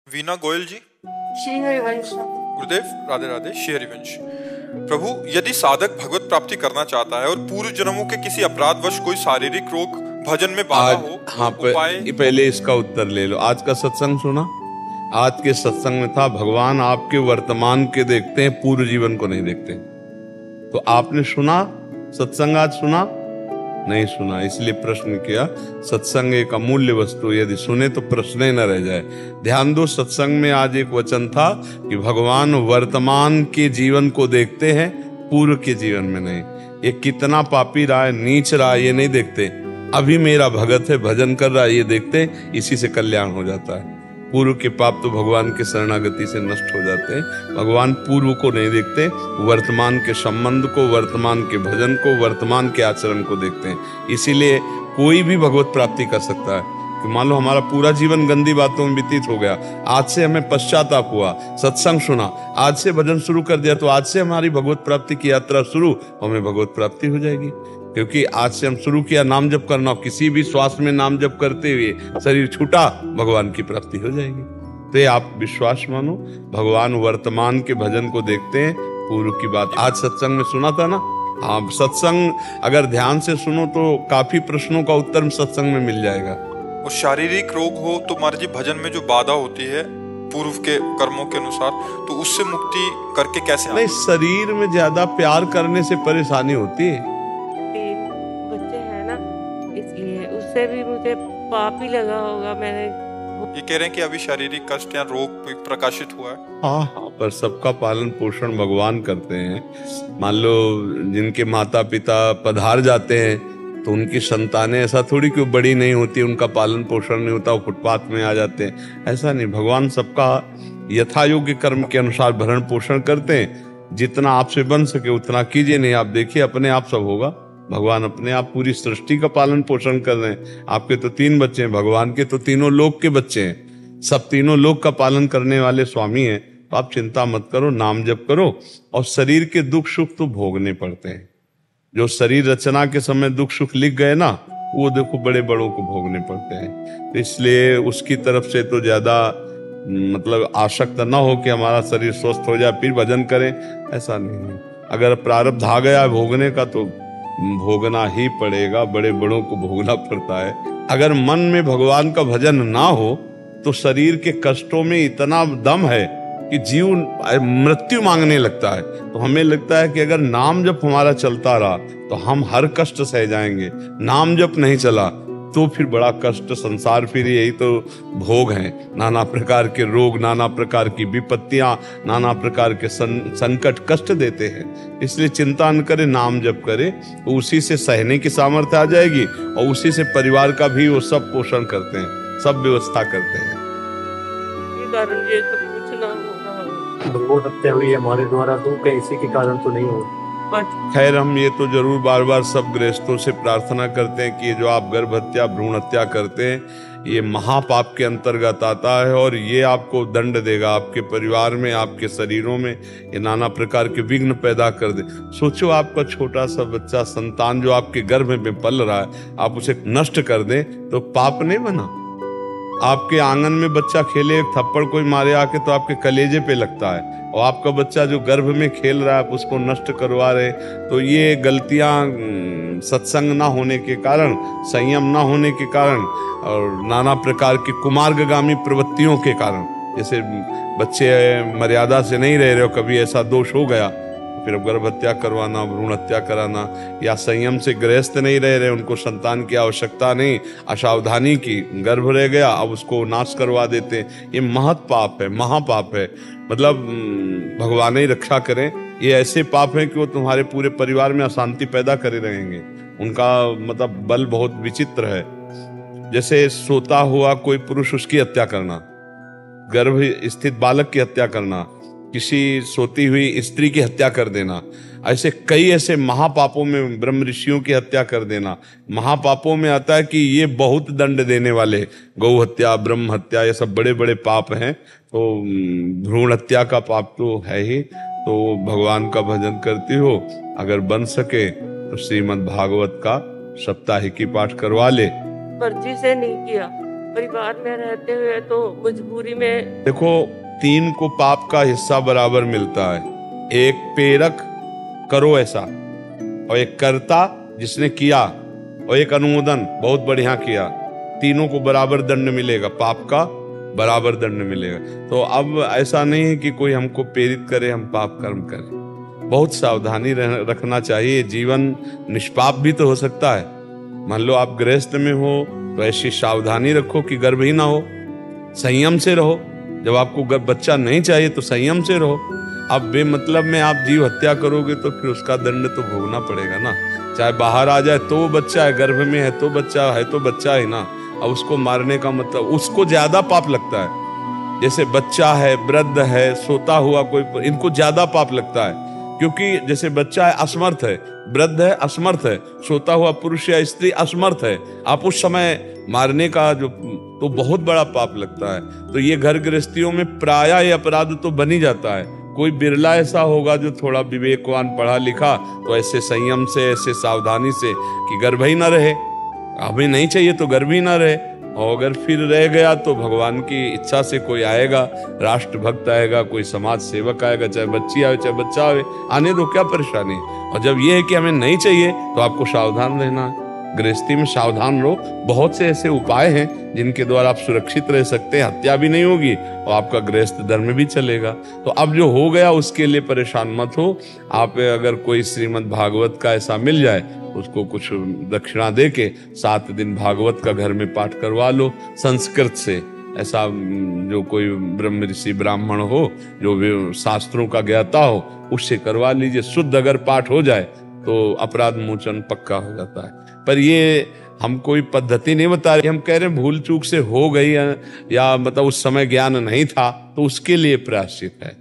वीना गोयल जी। श्री हरिवंश। गुरुदेव राधे राधे। श्री हरिवंश। प्रभु, यदि साधक भगवत प्राप्ति करना चाहता है और पूर्व जन्मों के किसी अपराधवश कोई शारीरिक रोग भजन में बाधा हो, हाँ, पहले इसका उत्तर ले लो। आज का सत्संग सुना? आज के सत्संग में था भगवान आपके वर्तमान के देखते हैं, पूर्व जीवन को नहीं देखते। तो आपने सुना सत्संग? आज सुना? नहीं सुना, इसलिए प्रश्न किया। सत्संग एक अमूल्य वस्तु, यदि सुने तो प्रश्न ही न रह जाए। ध्यान दो, सत्संग में आज एक वचन था कि भगवान वर्तमान के जीवन को देखते हैं, पूर्व के जीवन में नहीं। ये कितना पापी रहा है, नीच रहा है, ये नहीं देखते। अभी मेरा भगत है, भजन कर रहा है, ये देखते। इसी से कल्याण हो जाता है। पूर्व के पाप तो भगवान के शरणागति से नष्ट हो जाते हैं। भगवान पूर्व को नहीं देखते, वर्तमान के संबंध को, वर्तमान के भजन को, वर्तमान के आचरण को देखते हैं। इसीलिए कोई भी भगवत प्राप्ति कर सकता है। कि मान लो हमारा पूरा जीवन गंदी बातों में व्यतीत हो गया, आज से हमें पश्चाताप हुआ, सत्संग सुना, आज से भजन शुरू कर दिया, तो आज से हमारी भगवत प्राप्ति की यात्रा शुरू, हमें भगवत प्राप्ति हो जाएगी। क्योंकि आज से हम शुरू किया नाम जप करना, किसी भी श्वास में नाम जप करते हुए शरीर छूटा, भगवान की प्राप्ति हो जाएगी। तो ये आप विश्वास मानो, भगवान वर्तमान के भजन को देखते हैं, पूर्व की बात आज सत्संग में सुना था ना। हाँ, सत्संग अगर ध्यान से सुनो तो काफी प्रश्नों का उत्तर सत्संग में मिल जाएगा। और शारीरिक रोग हो तो महाराज जी भजन में जो बाधा होती है पूर्व के कर्मों के अनुसार, तो उससे मुक्ति करके कैसे? नहीं, शरीर में ज्यादा प्यार करने से परेशानी होती है। 3 बच्चे हैं ना, इसलिए उससे भी मुझे पाप ही लगा होगा। मैंने ये कह रहे हैं कि अभी शारीरिक कष्ट या रोग प्रकाशित हुआ है। हाँ, पर सबका पालन पोषण भगवान करते हैं। मान लो जिनके माता पिता पधार जाते हैं तो उनकी संतानें ऐसा थोड़ी कि बड़ी नहीं होती, उनका पालन पोषण नहीं होता, वो फुटपाथ में आ जाते हैं, ऐसा नहीं। भगवान सबका यथा योग्य कर्म के अनुसार भरण पोषण करते हैं। जितना आपसे बन सके उतना कीजिए, नहीं आप देखिए अपने आप सब होगा। भगवान अपने आप पूरी सृष्टि का पालन पोषण कर रहे हैं। आपके तो 3 बच्चे हैं, भगवान के तो तीनों लोक के बच्चे हैं। सब तीनों लोक का पालन करने वाले स्वामी हैं। तो आप चिंता मत करो, नाम जप करो। और शरीर के दुख सुख तो भोगने पड़ते हैं। जो शरीर रचना के समय दुख सुख लिख गए ना, वो देखो बड़े बड़ों को भोगने पड़ते हैं। तो इसलिए उसकी तरफ से तो ज्यादा मतलब आसक्त ना हो कि हमारा शरीर स्वस्थ हो जाए फिर भजन करें, ऐसा नहीं है। अगर प्रारब्ध आ गया भोगने का तो भोगना ही पड़ेगा, बड़े बड़ों को भोगना पड़ता है। अगर मन में भगवान का भजन ना हो तो शरीर के कष्टों में इतना दम है कि जीव मृत्यु मांगने लगता है। तो हमें लगता है कि अगर नाम जप हमारा चलता रहा तो हम हर कष्ट सह जाएंगे। नाम जप नहीं चला तो फिर बड़ा कष्ट, संसार फिर यही तो भोग हैं। नाना प्रकार के रोग, नाना प्रकार की विपत्तियां, नाना प्रकार के संकट कष्ट देते हैं। इसलिए चिंता न करें, नाम जप करें, उसी से सहने की सामर्थ्य आ जाएगी और उसी से परिवार का भी वो सब पोषण करते हैं, सब व्यवस्था करते हैं। ये सब कुछ ना होगा। भगवत हत्या हुई हमारे द्वारा, तो कहीं इसी के कारण तो नहीं हो। खैर, हम ये तो जरूर बार बार सब गृहस्थों से प्रार्थना करते हैं कि ये जो आप गर्भ हत्या, भ्रूण हत्या करते हैं, ये महापाप के अंतर्गत आता है और ये आपको दंड देगा। आपके परिवार में, आपके शरीरों में ये नाना प्रकार के विघ्न पैदा कर दे। सोचो, आपका छोटा सा बच्चा, संतान जो आपके गर्भ में पल रहा है, आप उसे नष्ट कर दें तो पाप नहीं बना? आपके आंगन में बच्चा खेले, एक थप्पड़ कोई मारे आके तो आपके कलेजे पे लगता है, और आपका बच्चा जो गर्भ में खेल रहा है आप उसको नष्ट करवा रहे। तो ये गलतियां सत्संग ना होने के कारण, संयम ना होने के कारण और नाना प्रकार की कुमार्गगामी प्रवृत्तियों के कारण, जैसे बच्चे मर्यादा से नहीं रह रहे हो, कभी ऐसा दोष हो गया फिर गर्भ हत्या करवाना, भ्रूण हत्या कराना, या संयम से गृहस्थ नहीं रह रहे, उनको संतान की आवश्यकता नहीं, असावधानी की, गर्भ रह गया अब उसको नाश करवा देते हैं। ये महत पाप है, महापाप है। मतलब भगवान ही रक्षा करें। ये ऐसे पाप है कि वो तुम्हारे पूरे परिवार में अशांति पैदा करे रहेंगे। उनका मतलब बल बहुत विचित्र है। जैसे सोता हुआ कोई पुरुष, उसकी हत्या करना, गर्भ स्थित बालक की हत्या करना, किसी सोती हुई स्त्री की हत्या कर देना, ऐसे कई ऐसे महापापों में, ब्रह्म ऋषियों की हत्या कर देना, महापापों में आता है कि ये बहुत दंड देने वाले। गौ हत्या, ब्रह्म हत्या, ये सब बड़े बड़े पाप हैं। तो भ्रूण हत्या का पाप तो है ही। तो भगवान का भजन करती हो, अगर बन सके तो श्रीमद् भागवत का साप्ताहिकी पाठ करवा ले। मर्जी से नहीं किया, परिवार में रहते हुए तो मजबूरी में। देखो, 3 को पाप का हिस्सा बराबर मिलता है। एक प्रेरक, करो ऐसा, और एक कर्ता जिसने किया, और एक अनुमोदन, बहुत बढ़िया किया। तीनों को बराबर दंड मिलेगा, पाप का बराबर दंड मिलेगा। तो अब ऐसा नहीं है कि कोई हमको प्रेरित करे हम पाप कर्म करें। बहुत सावधानी रखना चाहिए। जीवन निष्पाप भी तो हो सकता है। मान लो आप गृहस्थ में हो तो ऐसी सावधानी रखो कि गर्भ ही ना हो, संयम से रहो। जब आपको बच्चा नहीं चाहिए तो संयम से रहो। अब बेमतलब में आप जीव हत्या करोगे तो फिर उसका दंड तो भोगना पड़ेगा ना। चाहे बाहर आ जाए तो वो बच्चा है, गर्भ में है तो बच्चा है, तो बच्चा है ना। अब उसको मारने का मतलब, उसको ज्यादा पाप लगता है। जैसे बच्चा है, वृद्ध है, सोता हुआ कोई, इनको ज्यादा पाप लगता है। क्योंकि जैसे बच्चा है असमर्थ है, वृद्ध है असमर्थ है, सोता हुआ पुरुष या स्त्री असमर्थ है, आप उस समय मारने का जो तो बहुत बड़ा पाप लगता है। तो ये घर गृहस्थियों में प्रायः ये अपराध तो बन ही जाता है। कोई बिरला ऐसा होगा जो थोड़ा विवेकवान पढ़ा लिखा, तो ऐसे संयम से, ऐसे सावधानी से कि गर्भ ही ना रहे, हमें नहीं चाहिए तो गर्भ ही ना रहे। और अगर फिर रह गया तो भगवान की इच्छा से कोई आएगा, राष्ट्रभक्त आएगा, कोई समाज सेवक आएगा, चाहे बच्ची आए चाहे बच्चा आए, आने दो, क्या परेशानी। और जब ये है कि हमें नहीं चाहिए तो आपको सावधान रहना है। गृहस्थी में सावधान रहो। बहुत से ऐसे उपाय हैं जिनके द्वारा आप सुरक्षित रह सकते हैं, हत्या भी नहीं होगी और आपका गृहस्थ धर्म भी चलेगा। तो अब जो हो गया उसके लिए परेशान मत हो। आप अगर कोई श्रीमद् भागवत का ऐसा मिल जाए, उसको कुछ दक्षिणा दे के 7 दिन भागवत का घर में पाठ करवा लो संस्कृत से। ऐसा जो कोई ब्रह्म ऋषि ब्राह्मण हो, जो शास्त्रों का ज्ञाता हो, उससे करवा लीजिए। शुद्ध अगर पाठ हो जाए तो अपराध मोचन पक्का हो जाता है। पर ये हम कोई पद्धति नहीं बता रहे, हम कह रहे हैं भूल चूक से हो गई या मतलब उस समय ज्ञान नहीं था, तो उसके लिए प्रायश्चित है।